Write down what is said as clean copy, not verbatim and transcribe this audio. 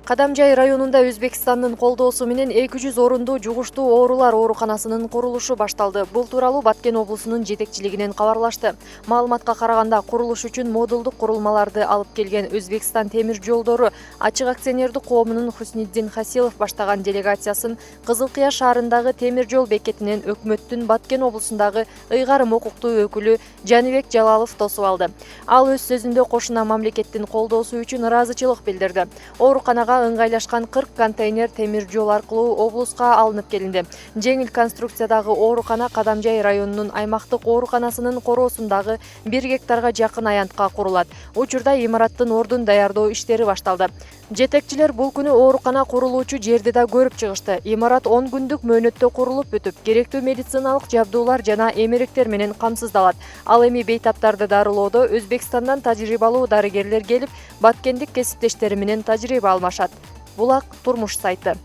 Кадамжай районунда Өзбекстандын колдоосу менен 200 орундуу жугуштуу оорулар ооруканасынын курулушу башталды. Бул тууралуу Баткен облусунун жетекчилигинен кабарлашты. Маалыматка караганда, курулуш үчүн модулдук курулмаларды алып келген Өзбекстан темир жолдору ачык акционердик коомунун Хусниддин Хасилов баштаган делегациясын Кызыл Кыя шаарындагы темир жол бекетинен өкмөттүн Баткен облусундагы ыйгарым укуктуу өкүлү Жаныбек Жалалов тосуп алды. Ал өз сөзүндө кошуна мамлекеттин колдоосу үчүн ыраазычылык билдирди. Ооруканага ыңгайлашкан 40 контейнер темир жол аркылуу облуска алынып келинди. Жеңил конструкциядагы оорукана Кадамжай районунун аймактык ооруканасынын короосундагы 1 гектарга жакын аянтка курулат. Учурда имараттын ордун даярдоо иштери башталды. Жетекчилер бул күнү оорукана курулуучу жерди да көрүп чыгышты. Имарат 10 күндүк мөөнөттө курулуп бүтүп, керектүү медициналык жабдуулар жана эмеректер менен камсыздалат. Ал эми бейтаптарды дарылоодо Өзбекстандан тажрыйбалуу дарыгерлер келип, баткендик кесиптештери менен тажрыйба алмашат. Булак турмуш сайты.